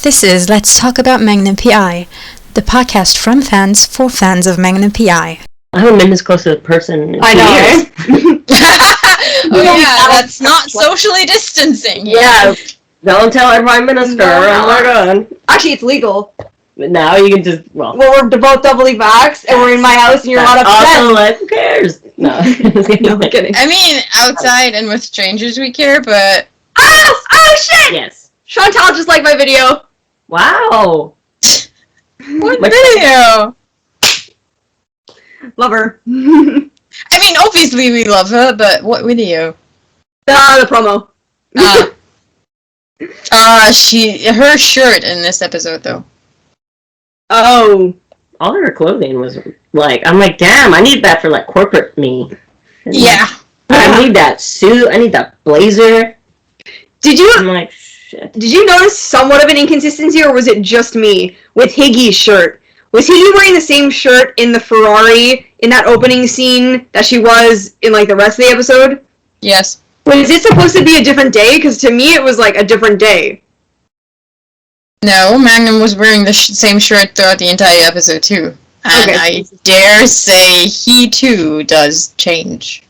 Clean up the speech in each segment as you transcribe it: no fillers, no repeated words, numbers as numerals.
This is Let's Talk About Magnum PI, the podcast from fans for fans of Magnum PI. I haven't been this close to a person in 2 years. Oh yeah, that's not socially distancing. Yeah, don't tell our Prime Minister. No. Oh my god. Actually, it's legal. But now you can just, Well, we're both doubly vaxxed, and we're in my house, and you're allowed to also, like, who cares? No. No, I'm kidding. I mean, outside and with strangers we care, but... Oh, shit! Yes. Chantal just liked my video. Wow. What video? Love her. I mean, obviously we love her, but what video? The promo. Her shirt in this episode, though. Oh. All of her clothing was, like, I'm like, damn, I need that for, like, corporate me. Yeah. I need that suit, I need that blazer. I'm like, shit. Did you notice somewhat of an inconsistency, or was it just me, with Higgy's shirt? Was Higgy wearing the same shirt in the Ferrari in that opening scene that she was in, like, the rest of the episode? Yes. Was it supposed to be a different day? Because to me it was, like, a different day. No, Magnum was wearing the same shirt throughout the entire episode, too. And Okay. I dare say he, too, does change.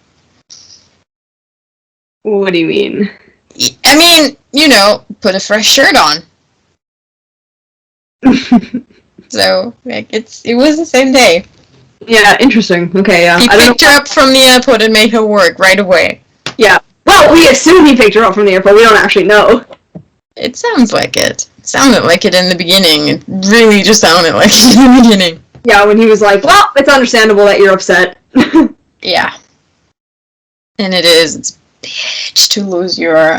What do you mean? I mean, you know, put a fresh shirt on. So, like, it was the same day. Yeah, interesting. Okay, yeah. He I don't picked her up from the airport and made her work right away. Yeah. Well, we assume he picked her up from the airport. We don't actually know. It sounds like it. It sounded like it in the beginning. It really just sounded like it in the beginning. Yeah, when he was like, well, it's understandable that you're upset. Yeah. And it is. It's a bitch to lose your,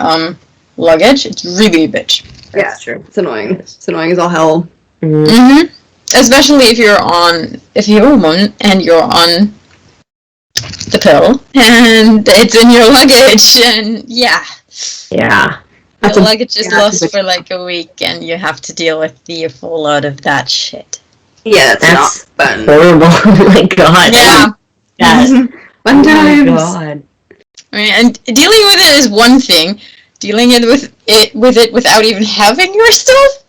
luggage. It's really a bitch. That's true. It's annoying. It's annoying as all hell. Mm-hmm. Especially if you're a woman and you're on the pill and it's in your luggage and yeah. Yeah. The luggage is lost for like a week and you have to deal with the fallout of that shit. Yeah, That's not fun. horrible. Oh my god. Yeah. Yes. Fun times. Oh my god. I mean, and dealing with it is one thing. Dealing with it without even having your stuff?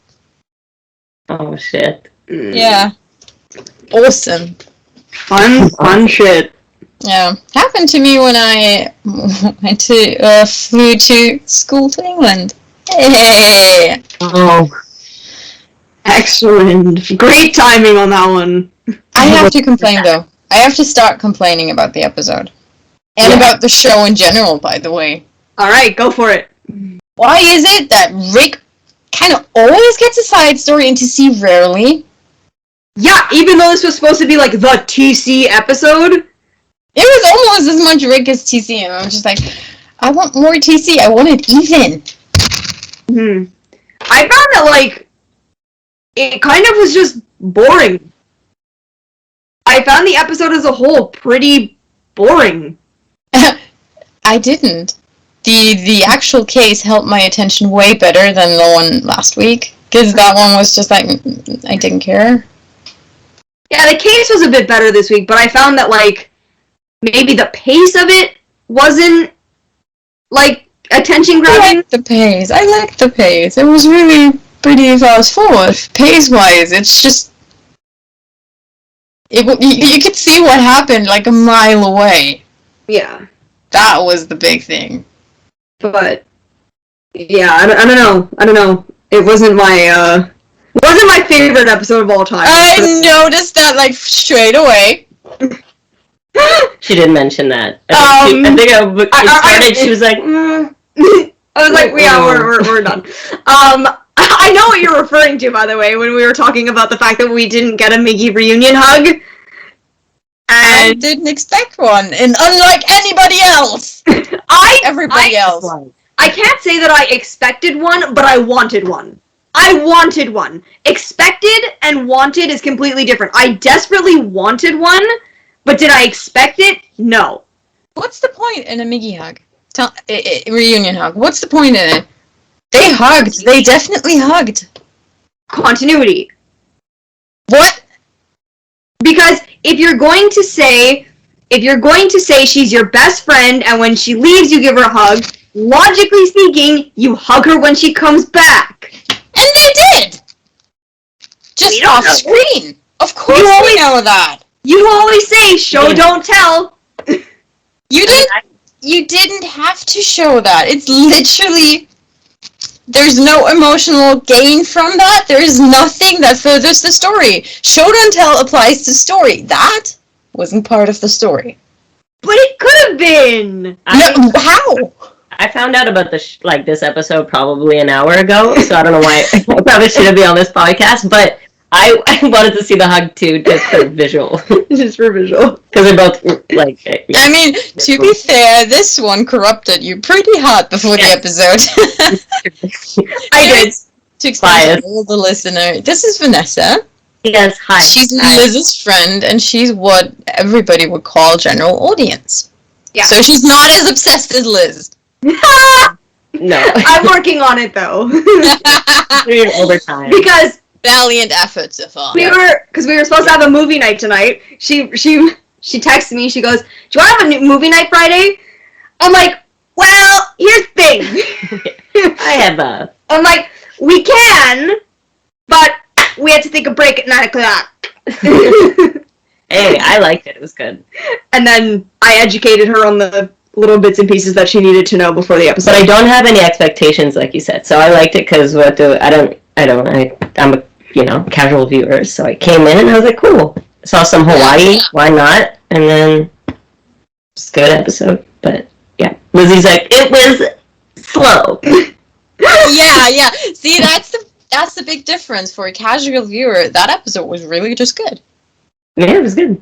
Oh shit. Yeah. Awesome. Fun shit. Yeah. Happened to me when I flew to school to England. Hey! Oh. Excellent. Great timing on that one. I have to complain, though. I have to start complaining about the episode. And about the show in general, by the way. Alright, go for it. Why is it that Rick kind of always gets a side story and TC rarely? Yeah, even though this was supposed to be like the TC episode. It was almost as much Rick as TC, and I'm just like, I want more TC. I want it even. I found that, like, it kind of was just boring. I found the episode as a whole pretty boring. I didn't. The actual case held my attention way better than the one last week, because that one was just like, I didn't care. Yeah, the case was a bit better this week, but I found that, like, maybe the pace of it wasn't, like, attention-grabbing. I liked the pace. It was really pretty fast forward. Pace-wise, it's just... You could see what happened, like, a mile away. Yeah. That was the big thing. But, yeah, I don't know. It wasn't my favorite episode of all time. I noticed that, like, straight away. She did mention that. I think she was like, I was like, yeah, we're done. I know what you're referring to, by the way, when we were talking about the fact that we didn't get a Miggy reunion hug. I didn't expect one, and unlike anybody else, everybody else. I can't say that I expected one, but I wanted one. I wanted one. Expected and wanted is completely different. I desperately wanted one, but did I expect it? No. What's the point in a Miggy hug? Reunion hug. What's the point in it? They hugged. They definitely hugged. Continuity. What? Because if you're going to say she's your best friend and when she leaves you give her a hug, logically speaking, you hug her when she comes back. And they did! Just don't off know. screen. Of course You we always- know that. You always say, show, don't tell. You didn't have to show that. It's literally... There's no emotional gain from that. There is nothing that furthers the story. Show, don't tell applies to story. That wasn't part of the story. But it could have been. No, how? I found out about this episode probably an hour ago, so I don't know why I probably shouldn't be on this podcast, but I wanted to see the hug too, just for visual. Just for visual. Because they're both, like... I mean, to be fair, this one corrupted you pretty hot before the episode. I did. To explain to all the listener, this is Vanessa. Yes, hi. She's Hi. Liz's friend, and she's what everybody would call general audience. Yeah. So she's not as obsessed as Liz. No. I'm working on it though. Over time. Because Valiant efforts of all. we were supposed to have a movie night tonight. She texted me. She goes, "Do you want to have a movie night Friday?" I'm like, "Well, here's the thing." I have a... I'm like, "We can, but we had to take a break at 9 o'clock." Hey, I liked it. It was good. And then I educated her on the little bits and pieces that she needed to know before the episode. But I don't have any expectations, like you said. So I liked it because I'm a casual viewer. So I came in and I was like, cool. Saw some Hawaii. Why not? And then it's a good episode. But yeah, Lizzie's like, it was slow. Yeah. See, that's the big difference for a casual viewer. That episode was really just good. Yeah, it was good.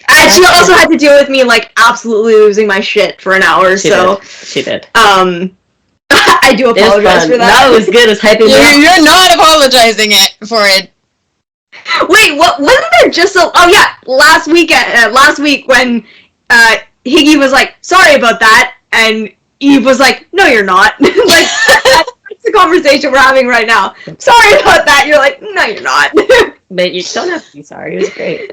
And she also had to deal with me like absolutely losing my shit for an hour. She did. I do It was apologize fun. for that. No, it was good. It was hyping me up. You're not apologizing for it. Wait, what wasn't there just a? Oh yeah, last week when Higgy was like, "Sorry about that," and Eve was like, "No, you're not." Like that's the conversation we're having right now. Sorry about that. You're like, "No, you're not." But you don't have to be sorry. It was great.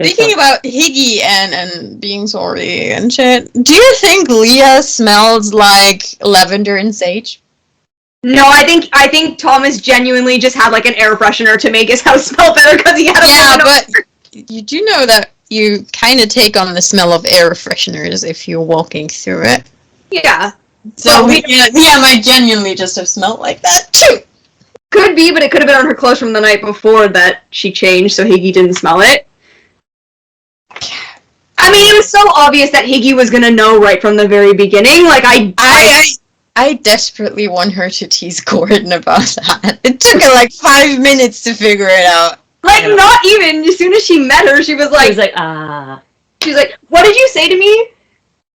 Speaking about Higgy and being sorry and shit, do you think Leah smells like lavender and sage? No, I think Thomas genuinely just had like an air freshener to make his house smell better because he had a but you do know that you kind of take on the smell of air fresheners if you're walking through it. Yeah. So Leah might genuinely just have smelled like that too. Could be, but it could have been on her clothes from the night before that she changed so Higgy didn't smell it. I mean, it was so obvious that Higgy was gonna know right from the very beginning. Like, I desperately want her to tease Gordon about that. It took her like 5 minutes to figure it out. like, not even, as soon as she met her, she was like, She was like, what did you say to me?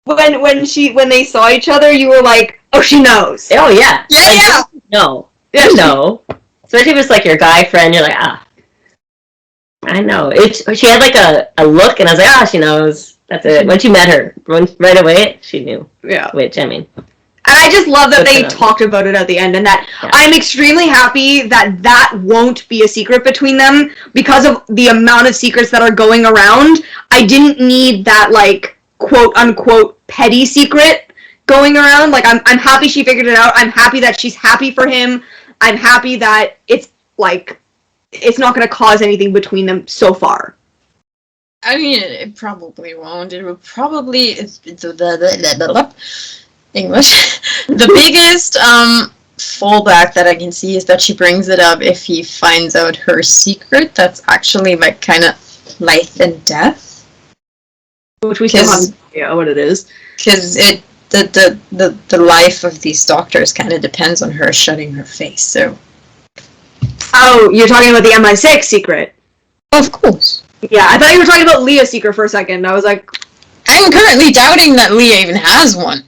When they saw each other, you were like, oh, she knows. oh yeah. Yeah. No. You know. Especially if it's like your guy friend, you're like, I know. She had like a look, and I was like, she knows. That's it. When she met her, right away, she knew. Yeah. Which, I mean. And I just love that Good they for them. talked about it at the end, and that I'm extremely happy that won't be a secret between them because of the amount of secrets that are going around. I didn't need that, like, quote-unquote petty secret going around. Like, I'm happy she figured it out. I'm happy that she's happy for him. I'm happy that it's, like, it's not going to cause anything between them so far. I mean, it probably won't. It will probably... English. The biggest fallback that I can see is that she brings it up if he finds out her secret. That's actually like kind of life and death. Which we still have no idea what it is. Because the life of these doctors kind of depends on her shutting her face. So. Oh, you're talking about the MI6 secret. Of course. Yeah, I thought you were talking about Leah's secret for a second. I was like, I'm currently doubting that Leah even has one.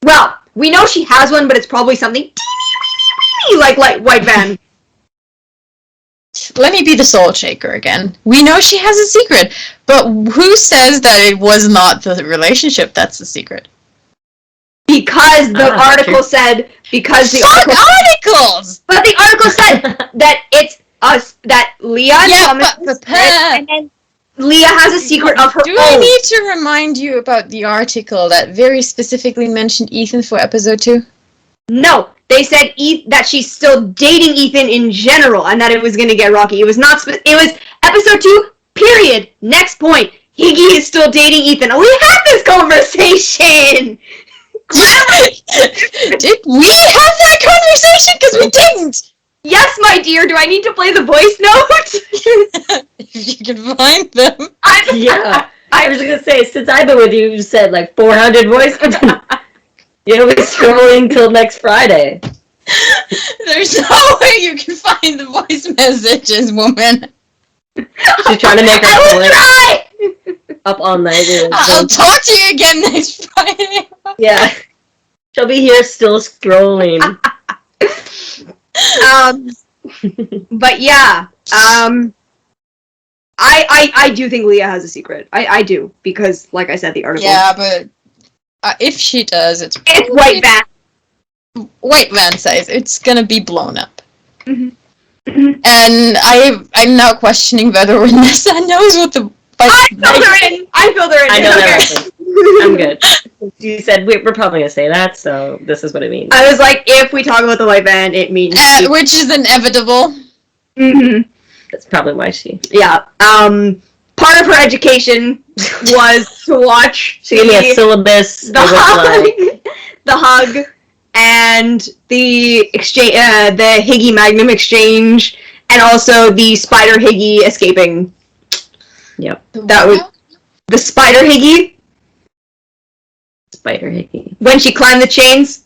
well, we know she has one, but it's probably something teeny, like white van. Let me be the soul shaker again. We know she has a secret, but who says that it was not the relationship that's the secret? Because the article true. said, because the Fuck article, articles! but the article said that it's us, that Leah Thomas but and then Leah has a secret of her Do own. I need to remind you about the article that very specifically mentioned Ethan for episode 2? No, they said that she's still dating Ethan in general, and that it was going to get rocky. It was not. It was episode 2. Period. Next point. Higgy is still dating Ethan. We had this conversation. Did we have that conversation? Because we didn't. Yes, my dear. Do I need to play the voice note? If you can find them. Yeah. I was going to say, since I've been with you, you said like 400 voice. You'll be scrolling till next Friday. There's no way you can find the voice messages, woman. She's trying to make her point up all night. I'll talk to you again next Friday. Yeah. She'll be here still scrolling. But yeah, I do think Leah has a secret. I do, because, like I said, the article. Yeah, but if she does, it's White Van. White Van size. It's gonna be blown up. Mm-hmm. And I'm now questioning whether Vanessa knows what the. I filled her in. I know that. I'm good. You said we're probably gonna say that, so this is what it means. I was like, if we talk about the White Van, it means Which is inevitable. Mm-hmm. That's probably why she. Yeah. Part of her education was to watch. She gave me a syllabus. The hug, and the exchange, the Higgy Magnum exchange, and also the Spider Higgy escaping. Yep. That was the Spider Higgy. Spider Higgy. When she climbed the chains.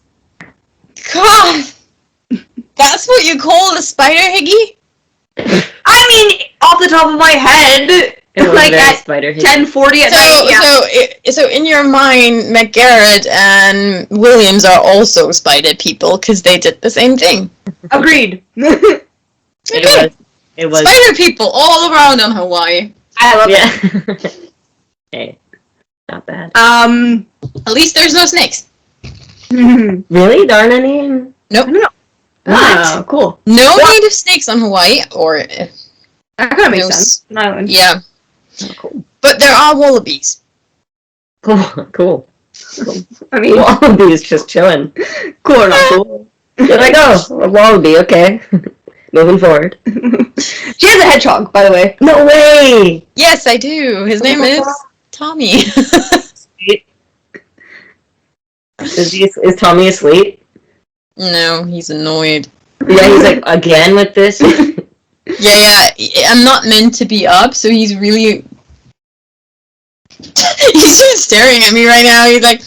God, that's what you call the Spider Higgy? I mean, off the top of my head, like at Spider Higgy. 10:40 at night. Yeah. So in your mind, McGarrett and Williams are also spider people because they did the same thing. Agreed. It was spider people all around on Hawaii. I love it. Yeah. Hey, not bad. At least there's no snakes. Really? There aren't any? Nope. No. Oh, cool. No native snakes on Hawaii, or That kind of makes No sense. An island. yeah. Oh, cool. But there are wallabies. Cool. I mean, Wallaby is just chilling. cool or not cool. You're like, oh, a wallaby, okay. Moving forward. She has a hedgehog, by the way. No way! Yes, I do. His name is Tommy. Is Tommy asleep? No, he's annoyed. Yeah, he's like, again with this? Yeah, I'm not meant to be up, so he's really... he's just staring at me right now. He's like,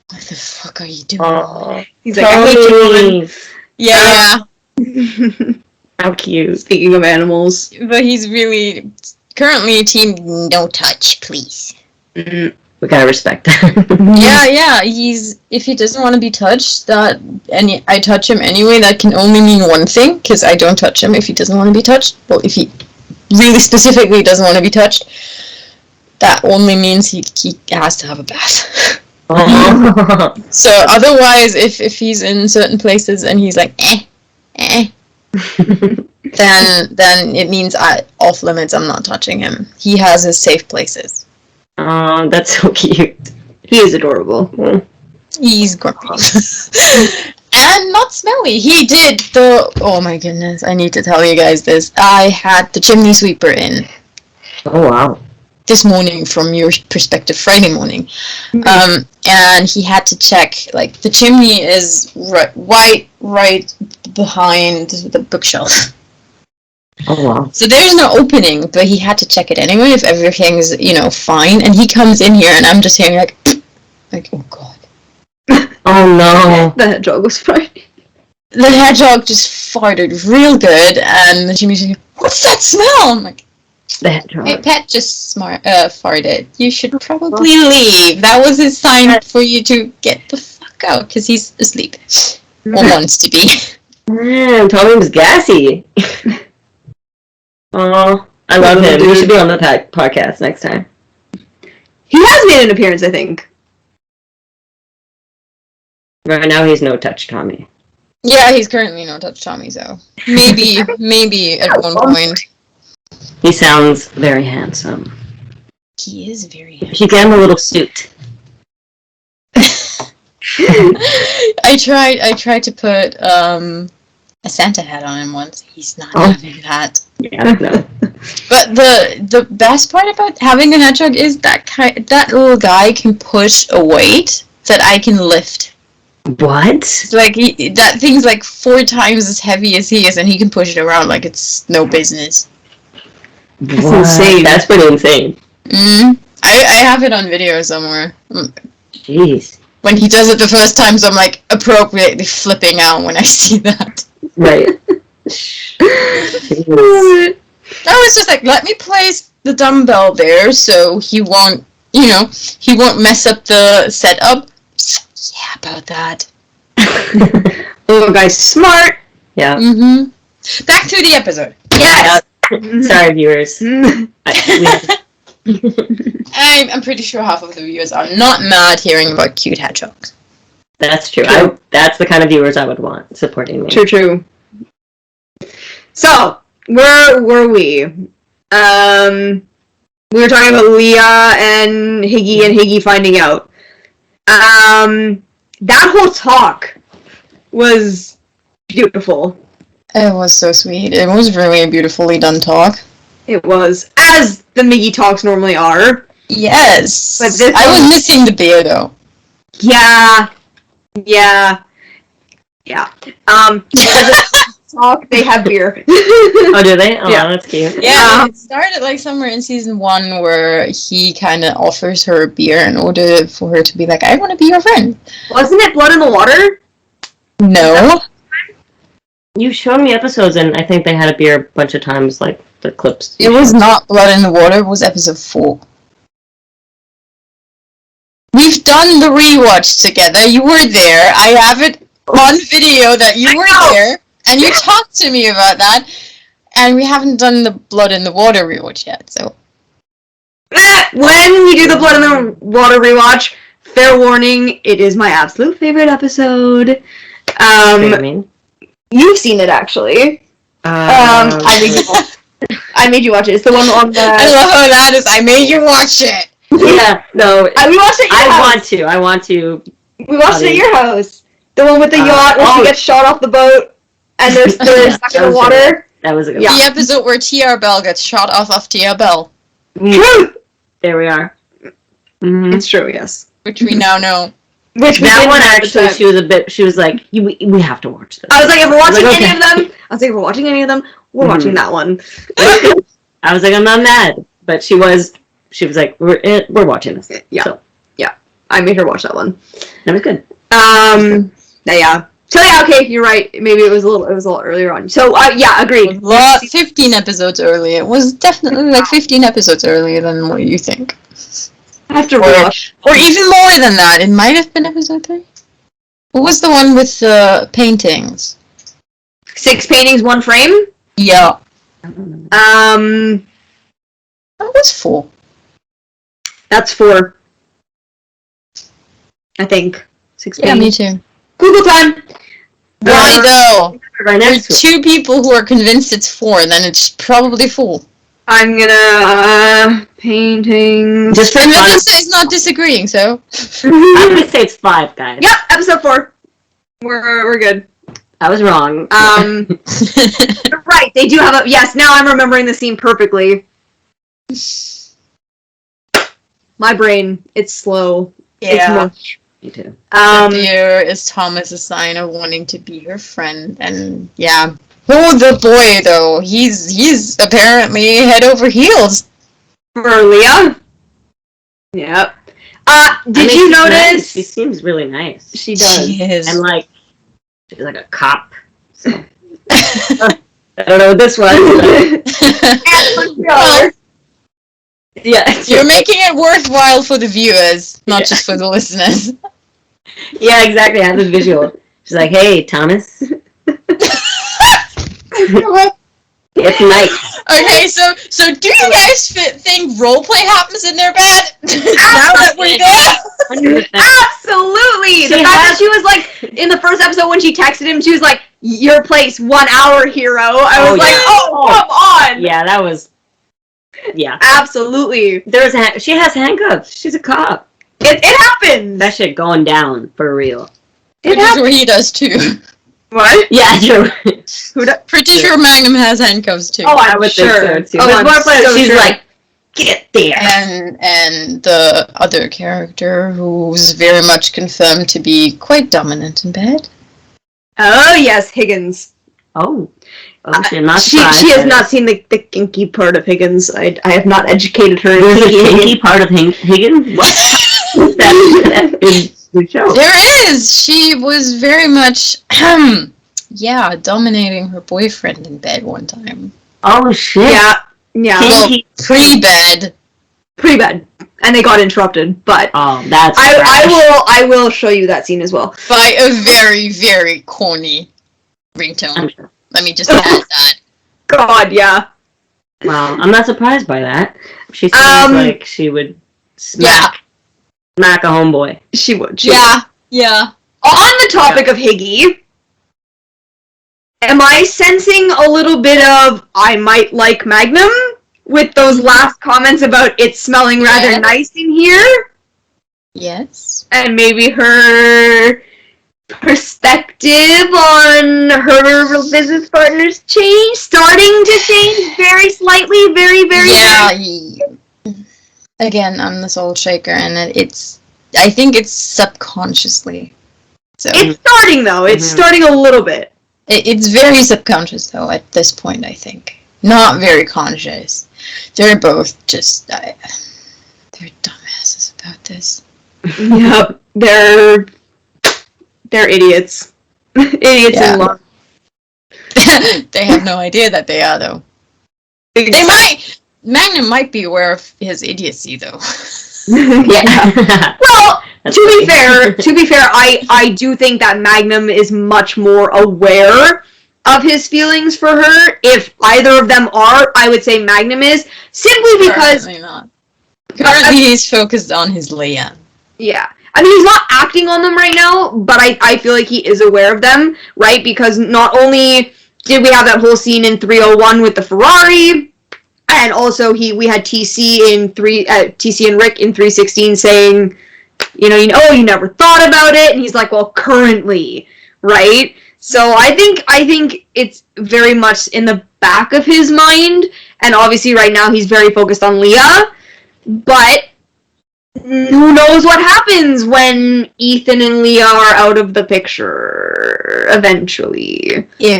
what the fuck are you doing? Oh, He's like, I hate you, woman. Yeah. how cute. Speaking of animals. But he's really... Currently, team no touch, please. Mm-hmm. We gotta respect that. Yeah, he's... If he doesn't want to be touched, I touch him anyway, that can only mean one thing, because I don't touch him if he doesn't want to be touched. Well, if he really specifically doesn't want to be touched, that only means he has to have a bath. Oh. So otherwise, if he's in certain places and he's like, then it means off limits, I'm not touching him. He has his safe places. Oh, that's so cute. He is adorable. He's grumpy. And not smelly. He did oh my goodness, I need to tell you guys this. I had the chimney sweeper in Oh, wow. this morning from your perspective, Friday morning. And he had to check, like, the chimney is right behind the bookshelf. Oh, wow. So there's no opening, but he had to check it anyway if everything's, fine. And he comes in here and I'm just hearing like, oh god. Oh, no. The hedgehog was fine. The hedgehog just farted real good, and then Jimmy's like, what's that smell? I'm like, The hedgehog. hey, Pet just farted. You should probably leave. That was his sign for you to get the fuck out, because he's asleep. Or wants to be. Man, Tommy was gassy. Oh, I love him. He should be on the podcast next time. He has made an appearance, I think. Right now, he's no touch Tommy. Yeah, he's currently no touch Tommy, so maybe at one point. He sounds very handsome. He is very handsome. You should get him a little suit. I tried to put a Santa hat on him once. He's not having that. Yeah, no. But the best part about having a hedgehog is that little guy can push a weight that I can lift. What? Like that thing's like 4 times as heavy as he is, and he can push it around like it's no business. That's insane. That's pretty insane. I have it on video somewhere. Jeez. When he does it the first time, so I'm like appropriately flipping out when I see that. Right. I was just like, let me place the dumbbell there so he won't mess up the setup. Yeah, about that. Little guy's smart. Yeah. Back to the episode. Yes. Sorry, viewers. I'm pretty sure half of the viewers are not mad hearing about cute hedgehogs. That's true. That's the kind of viewers I would want supporting me. True. So, where were we? We were talking about Leah and Higgy finding out. That whole talk was beautiful. It was so sweet. It was really a beautifully done talk. It was, as the Miggy talks normally are. Yes. But this I was missing the beer though. Yeah. Talk, they have beer. Oh, do they? Oh, Yeah. That's cute. Yeah, it started like somewhere in season 1 where he kind of offers her beer in order for her to be like, I want to be your friend. Wasn't it Blood in the Water? No. You showed me episodes, and I think they had a beer a bunch of times, like the clips. It was not Blood in the Water, it was episode 4. We've done the rewatch together. You were there. I have it on video that you were there, and you talked to me about that. And we haven't done the Blood in the Water rewatch yet, so. When we do the Blood in the Water rewatch, fair warning, it is my absolute favorite episode. You've seen it, actually. I made you watch it. It's the one on the... I love how that is. I made you watch it. Yeah, no. We watched it at your house. I want to. We watched it at your house. The one with the yacht where she gets shot off the boat and there's stuck in the water. That was a good Yeah. one. The episode where TR Bell gets shot off of TR Bell. True! There we are. Mm-hmm. It's true, yes. Which we now know. Which we That didn't one at the actually, time. she was like, we have to watch this. I was like, if we're watching okay. any of them, we're watching that one. I was like, I'm not mad, but she was like, we're watching this. Yeah. So, yeah. I made her watch that one. that was good. Yeah. So yeah, okay, you're right. Maybe it was a little earlier on. So yeah, agreed. 15 episodes early. It was definitely like 15 episodes earlier than what you think. I have to rewatch. Or even more than that. It might have been episode 3. What was the one with the paintings? 6 paintings, 1 frame. Yeah. That was 4. That's 4. I think 6 Yeah, paintings. me too. Google time. Why though? Right There are next to it. 2 people who are convinced it's 4, then it's probably 4. I'm gonna paintings. Just for And fun, Vanessa is not disagreeing, so. I'm gonna say it's 5, guys. Yep, episode 4. We're good. I was wrong. You're right. They do have a yes. Now I'm remembering the scene perfectly. My brain, it's slow. It's Yeah. mush. Me too. Here is Thomas a sign of wanting to be her friend, and yeah. Oh, the boy though, he's apparently head over heels. For Leah. Yep. Did you she's notice? nice. She seems really nice. She does. She is. And like, she's like a cop. So. I don't know what this was. Well, Yeah. you're making it worthwhile for the viewers, not just for the listeners. Yeah, exactly. I have the visual. She's like, hey, Thomas. It's nice. Okay, so do you guys think roleplay happens in their bed? Now that we're there? Absolutely. The fact that she was like in the first episode when she texted him, she was like, "Your place, 1 hour, hero." I was like, yeah. "Oh, come on!" Yeah, that was. Yeah. Absolutely. She has handcuffs. She's a cop. It happens. That shit going down for real. It Pretty sure he does too. What? Yeah, true. Pretty sure Magnum has handcuffs too. Oh, I I'm would sure. think so too. Oh, But I'm so she's sure. like, get there. And the other character who's very much confirmed to be quite dominant in bed. Oh yes, Higgins. Oh, shit, not She has not seen the kinky part of Higgins. I have not educated her. There's a kinky part of Higgins? What? That is the show. There is! She was very much, dominating her boyfriend in bed one time. Oh, shit. Yeah. Well, pre-bed. Pre-bed. And they got interrupted, but that's I will show you that scene as well. By a very, very corny ringtone. Sure. Let me just add that. God, yeah. Wow, I'm not surprised by that. She seems like she would smack a homeboy. She would. Yeah. On the topic of Higgy, am I sensing a little bit of I might like Magnum with those last comments about it smelling rather nice in here? Yes. And maybe her perspective on her business partners starting to change very slightly, very, very. Yeah. Again, I'm the soul shaker, and I think it's subconsciously. So It's starting though. It's starting a little bit. It's very subconscious though at this point. I think not very conscious. They're both just they're dumbasses about this. Yep, they're idiots. Idiots in love. They have no idea that they are though. They might. Magnum might be aware of his idiocy though. Yeah. Well, to be fair, I do think that Magnum is much more aware of his feelings for her. If either of them are, I would say Magnum is, simply because Currently not. Currently he's focused on his Leia. yeah. I mean, he's not acting on them right now, but I feel like he is aware of them, right? Because not only did we have that whole scene in 301 with the Ferrari, and also we had TC and Rick in 316 saying, you never thought about it, and he's like, well, currently, right? So I think it's very much in the back of his mind, and obviously right now he's very focused on Leah, but who knows what happens when Ethan and Leah are out of the picture eventually. I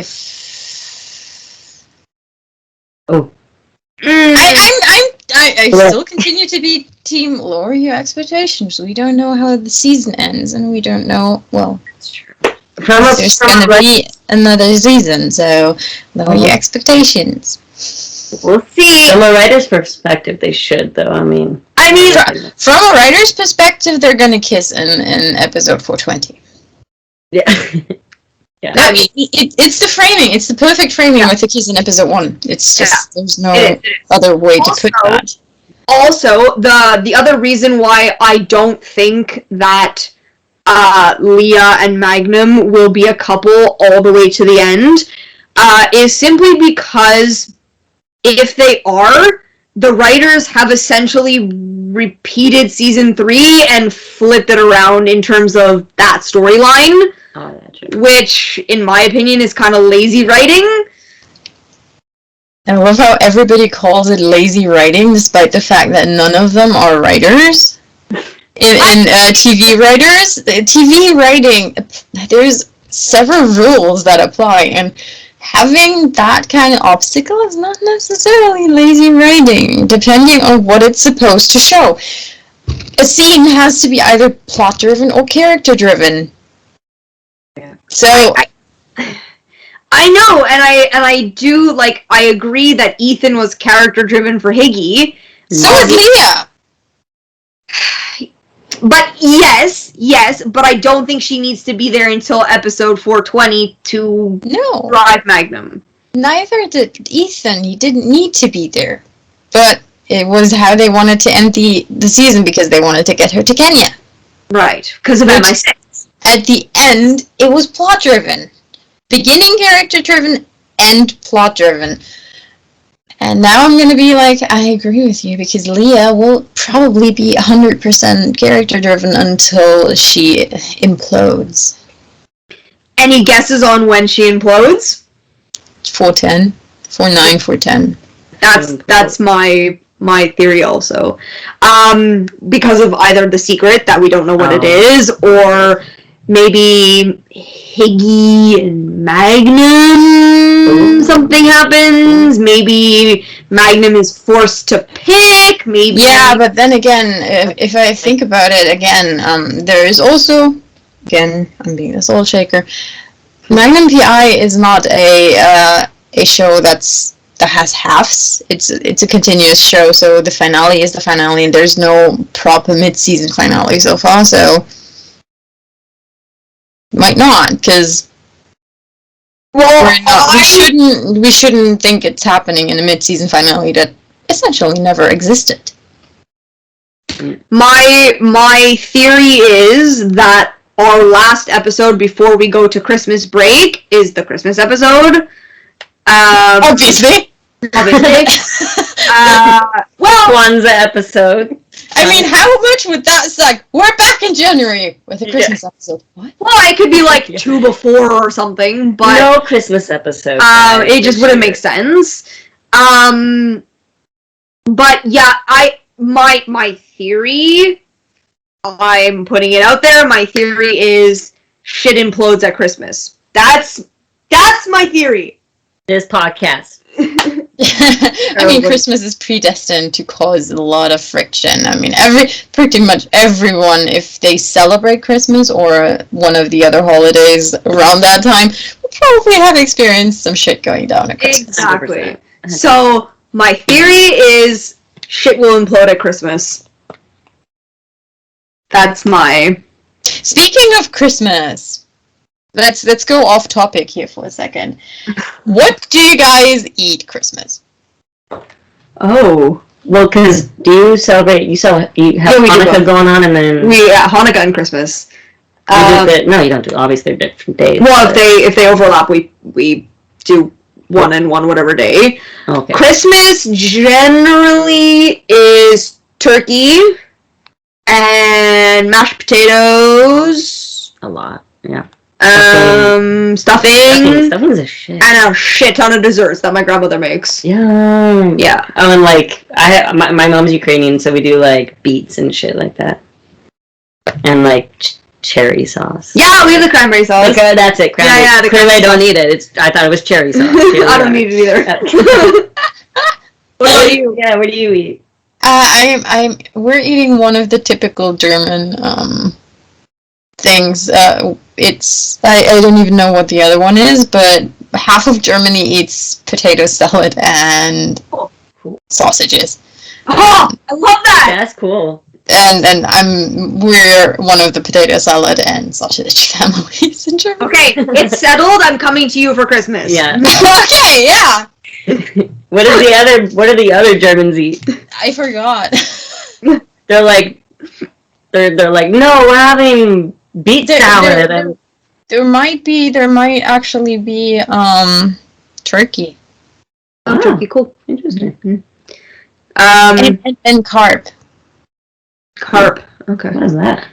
still continue to be team lower your expectations. We don't know how the season ends, and we don't know, well, That's true. there's going to be another season, so lower your expectations. We'll see. From a writer's perspective, they should, though. I mean, from a writer's perspective, they're going to kiss in episode 420. yeah. Yeah. I mean, it's the framing. It's the perfect framing with the kiss in episode 1. It's just, there's no other way to put that. Also, the other reason why I don't think that Leah and Magnum will be a couple all the way to the end is simply because if they are, the writers have essentially repeated season 3 and flipped it around in terms of that storyline. Oh, that's true. Which, in my opinion, is kind of lazy writing. I love how everybody calls it lazy writing, despite the fact that none of them are writers. In TV writers, TV writing, there's several rules that apply, and having that kind of obstacle is not necessarily lazy writing, depending on what it's supposed to show. A scene has to be either plot-driven or character-driven. Yeah. So I know, and I do, like, I agree that Ethan was character-driven for Higgy. So is Leah! But yes, but I don't think she needs to be there until episode 420 to drive Magnum. Neither did Ethan. He didn't need to be there. But it was how they wanted to end the season because they wanted to get her to Kenya. Right, because of MI6. At the end, it was plot-driven. Beginning character-driven, end plot-driven. And now I'm gonna be like, I agree with you, because Leah will probably be 100% character driven until she implodes. Any guesses on when she implodes? 410, 49, 410. That's my theory also. Because of either the secret that we don't know what it is, or maybe Higgy and Magnum, something happens. Maybe Magnum is forced to pick. Maybe. Yeah, but then again, if I think about it again, there is also, again, I'm being a soul shaker. Magnum PI is not a show that has halves. It's a continuous show, so the finale is the finale, and there's no proper mid-season finale so far. So might not, because we shouldn't think it's happening in a mid-season finale that essentially never existed. My theory is that our last episode before we go to Christmas break is the Christmas episode. Obviously. Kwanzaa episode. I mean, how much would that suck? We're back in January with a Christmas episode. What? Well, it could be like 2 before or something, but no Christmas episode. It just wouldn't make sense. But yeah, my theory, I'm putting it out there. My theory is shit implodes at Christmas. That's my theory. This podcast. I mean, Christmas is predestined to cause a lot of friction. I mean, pretty much everyone, if they celebrate Christmas or one of the other holidays around that time, will probably have experienced some shit going down at Christmas. Exactly. 100%. So, my theory is shit will implode at Christmas. That's my... Speaking of Christmas... Let's go off topic here for a second. What do you guys eat Christmas? Oh, well, because do you celebrate? You have Hanukkah going on, and then Hanukkah and Christmas. No, you don't do. Obviously, they're different days. Well, if they overlap, we do one and one whatever day. Okay. Christmas generally is turkey and mashed potatoes. A lot, yeah. Stuffing. Stuffing's a shit. And a shit ton of desserts that my grandmother makes. Yeah. Yeah. Oh, and like my mom's Ukrainian, so we do like beets and shit like that, and like cherry sauce. Yeah, we have the cranberry sauce. Okay, that's it. Cranberry. Yeah. Clearly, I don't need it. I thought it was cherry sauce. I don't need it either. What about you? Yeah, what do you eat? We're eating one of the typical German things. I don't even know what the other one is, but half of Germany eats potato salad and sausages. Oh, I love that! That's cool. And we're one of the potato salad and sausage families in Germany. Okay, it's settled. I'm coming to you for Christmas. Yeah. Okay, yeah. What do the other Germans eat? I forgot. They're like, no, we're having beet salad. There might actually be turkey. Oh, turkey, cool, interesting. And carp. Carp. Okay. What is that?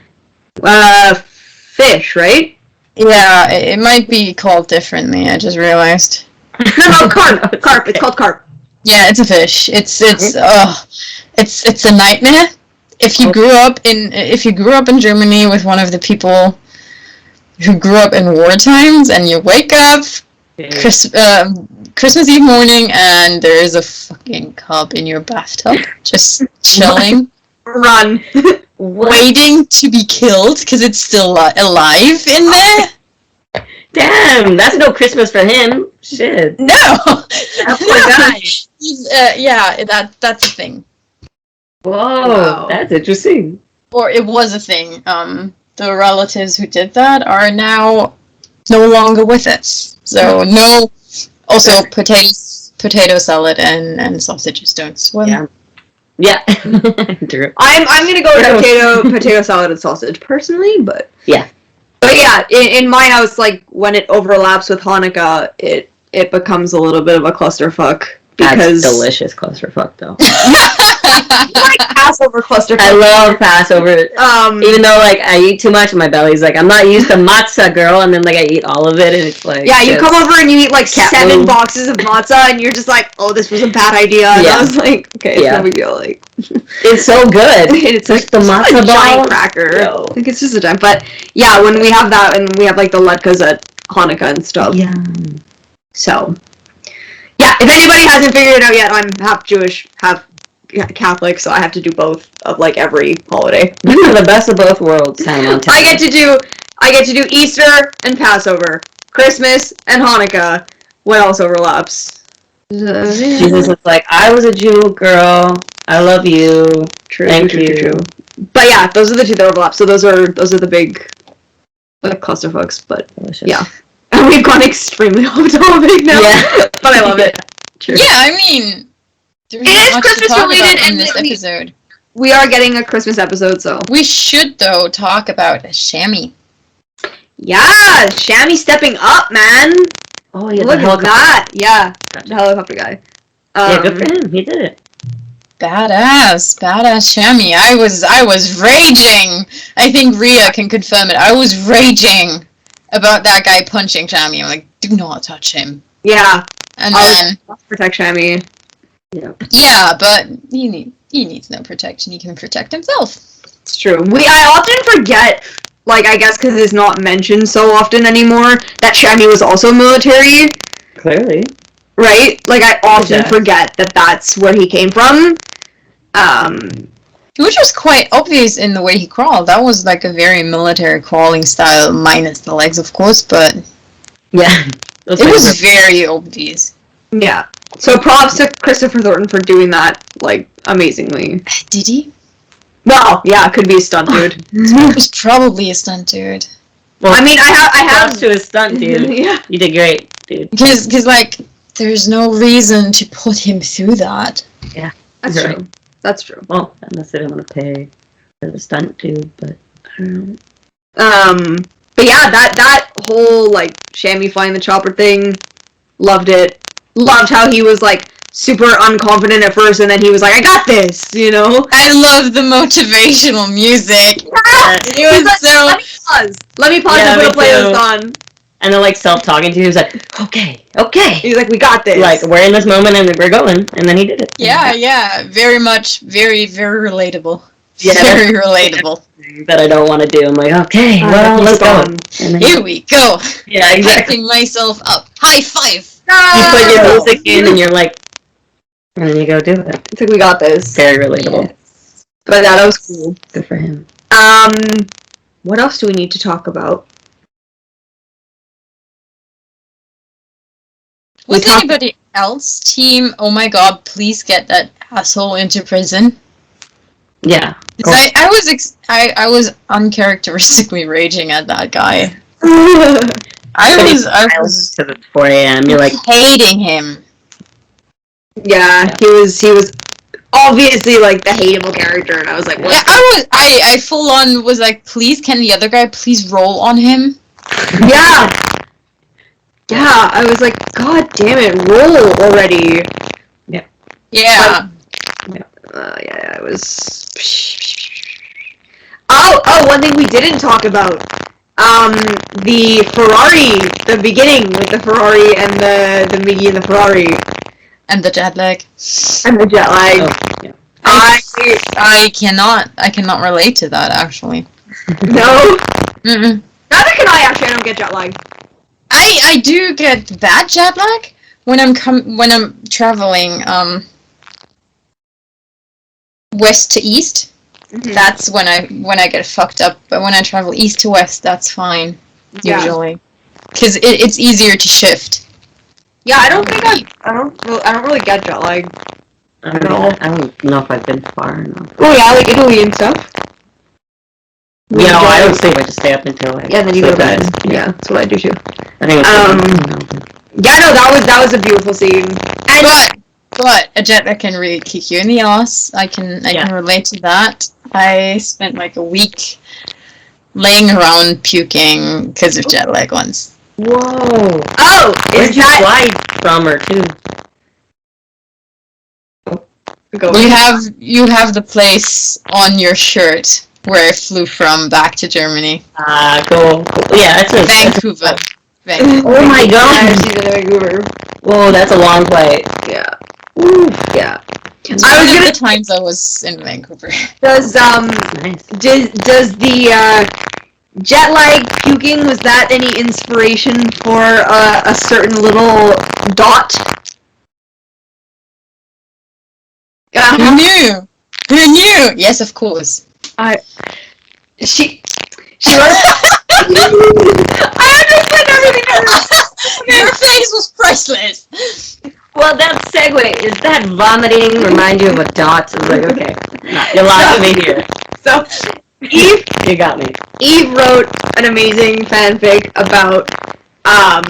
Fish, right? Yeah, it might be called differently. I just realized. No, carp. Carp. It's called carp. Yeah, it's a fish. It's a nightmare. If you grew up in Germany with one of the people who grew up in war times, and you wake up Christmas Eve morning and there is a fucking cub in your bathtub just chilling, run, waiting to be killed because it's still alive in there. Damn, that's no Christmas for him. Shit. No. Oh my gosh. Yeah, that's a thing. Whoa, wow. That's interesting. Or it was a thing. The relatives who did that are now no longer with us. So no. Also, potato salad and sausages don't swim. Yeah. True. I'm gonna go with potato salad and sausage personally, but yeah. But yeah, in my house, like when it overlaps with Hanukkah, it becomes a little bit of a clusterfuck. because That's delicious clusterfuck, though. like Passover cluster. I love Passover. Even though, like, I eat too much, and my belly's like, I'm not used to matzah, girl, and then, like, I eat all of it, and it's like... Yeah, you come over and you eat, like, cat 7 move. boxes of matzah, and you're just like, oh, this was a bad idea. And Yeah. I was like, okay, it's no big deal. Like, it's so good. it's like the a matzah giant ball. cracker. Yo. I think it's just a giant. But, yeah, when we have that, and we have, like, the latkes at Hanukkah and stuff. Yeah. So, yeah, if anybody hasn't figured it out yet, I'm half Jewish, half Catholic, so I have to do both of like every holiday. You are the best of both worlds, Hannah Montana. I get to do Easter and Passover, Christmas and Hanukkah. What else overlaps? Jesus was like, I was a Jew girl. I love you. True. Thank you. But yeah, those are the two that overlap. So those are the big like clusterfucks. But Delicious. yeah, and we've gone extremely off topic now. Yeah, but I love it. True. Yeah, I mean, there's It is not much Christmas to talk related, about in and this we- episode. We are getting a Christmas episode, so We should, though, talk about Shammy. yeah, Shammy stepping up, man. Oh, yeah, Look the at helicopter. that. Yeah, the helicopter guy. Yeah, good for him. He did it. Badass Shammy. I was raging. I think Rhea can confirm it. I was raging about that guy punching Shammy. I'm like, do not touch him. Yeah, And then, protect Shammy. yeah, but he needs no protection. He can protect himself. It's true. I often forget, like, I guess because it's not mentioned so often anymore, that Shammy was also military, Clearly. right? Like, I often Yeah. forget that that's where he came from. Which was quite obvious in the way he crawled. That was like a very military crawling style, minus the legs, of course, but Yeah. it was very obvious. Yeah. So props to Christopher Thornton for doing that, like, amazingly. Did he? Well, yeah, could be a stunt dude. It was probably a stunt dude. Well, I mean, I have props to his stunt, dude. Yeah. You did great, dude. Because, like, there's no reason to put him through that. That's Right. true. That's true. Well, unless they didn't want to pay for the stunt dude, but I don't know. But yeah, that whole, like, Shammy flying the chopper thing, loved it. Loved how he was, like, super unconfident at first, and then he was like, I got this, you know? I love the motivational music. It He's was like, so... Let me pause Yeah, and put me a playlist too. on. And then, like, self-talking to you, he was like, okay. He's like, we got this. Like, we're in this moment and we're going. And then he did it. Yeah, very much, very, very relatable. Yeah. Very relatable. That I don't want to do. I'm like, okay, well, let's go. And then, Here we go. yeah, exactly. Hyping myself up. High five. You put your No! music in and you're like, and then you go do it. It's like, we got this. Very relatable. But yeah, that was cool. Good for him. What else do we need to talk about? We Was talked- anybody else team, oh my god, please get that asshole into prison? Yeah. 'Cause I was uncharacteristically raging at that guy. I was Because it's 4 a.m. You're like, hating him. Yeah, he was obviously like the hateable character, and I was like, what? Yeah, I full on was like, please, can the other guy please roll on him? Yeah. Yeah, I was like, God damn it, roll already. Yeah. Yeah, it was. Oh, one thing we didn't talk about. The Ferrari, the beginning with the Ferrari and the Miggy and the Ferrari. And the jet lag. And the jet lag. oh, yeah. I cannot relate to that, actually. No. Mm-mm. Neither can I, actually. I don't get jet lag. I do get bad jet lag when I'm traveling west to east. Mhm. That's when I get fucked up. But when I travel east to west, that's fine Yeah. usually, because it's easier to shift. Yeah, I don't think I don't really get jet lag. I don't know if I've been far enough. Oh yeah, like Italy and stuff. Yeah, no, I don't sleep. I just stay up until like. Yeah, and then you go to bed. Yeah. Yeah, that's what I do too. I think Yeah, no, that was a beautiful scene. And But a jet lag can really kick you in the ass. I can relate to that. I spent like a week laying around puking because of jet lag once. Whoa. oh, Where'd is you that fly from or to? Go. You have the place on your shirt where I flew from back to Germany. Cool. Yeah, that's a Vancouver. Vancouver. Oh my Yeah, god! she's in Vancouver. Whoa, that's a long flight. Yeah. Ooh. Yeah. It's I one was of gonna- the times I was in Vancouver. Does Nice. does the jet lag puking, was that any inspiration for a certain little dot? Who knew? Who knew? Yes, of course. She was. I understand everything. Your face was priceless. Well, that segue, is that vomiting remind you of a dot? I was like, okay, you lost me here. So, Eve You got me. Eve wrote an amazing fanfic about A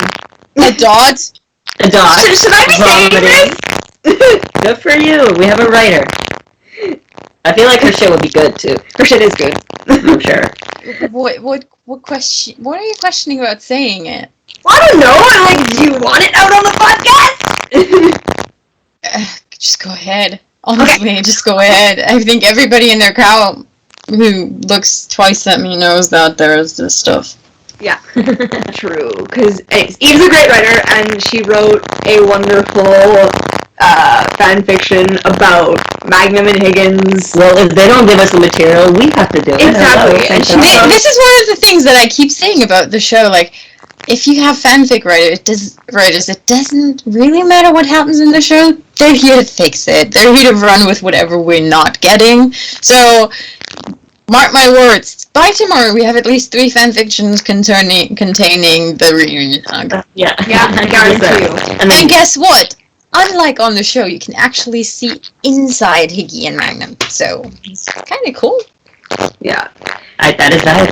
dot? A dot. Should I be saying this? Good for you. We have a writer. I feel like her shit would be good too. Her shit is good. I'm sure. What question? What are you questioning about saying it? I don't know. I'm like, do you want it out on the podcast? Just go ahead. Honestly, just go ahead. I think everybody in their crowd who looks twice at me knows that there's this stuff. Yeah, true. Because Eve's a great writer, and she wrote a wonderful fan fiction about Magnum and Higgins. Well, if they don't give us the material, we have to do it. Exactly. Hello. And she- This is one of the things that I keep saying about the show. Like, if you have fanfic writers, it doesn't really matter what happens in the show. They're here to fix it. They're here to run with whatever we're not getting. So, mark my words. By tomorrow, we have at least 3 fanfictions containing the reunion arc. Yeah. Yeah, I guarantee you. And then And guess what? Unlike on the show, you can actually see inside Higgy and Magnum. So, it's kind of cool. Yeah. that is valid.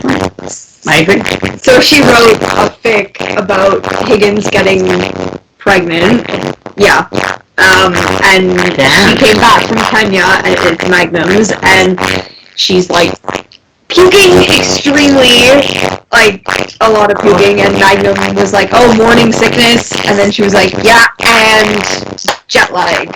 I agree. So she wrote a fic about Higgins getting pregnant. Yeah. And Damn. she came back from Kenya at Magnum's, and she's like puking extremely, like a lot of puking, and Magnum was like, oh, morning sickness, and then she was like, yeah, and jet lag.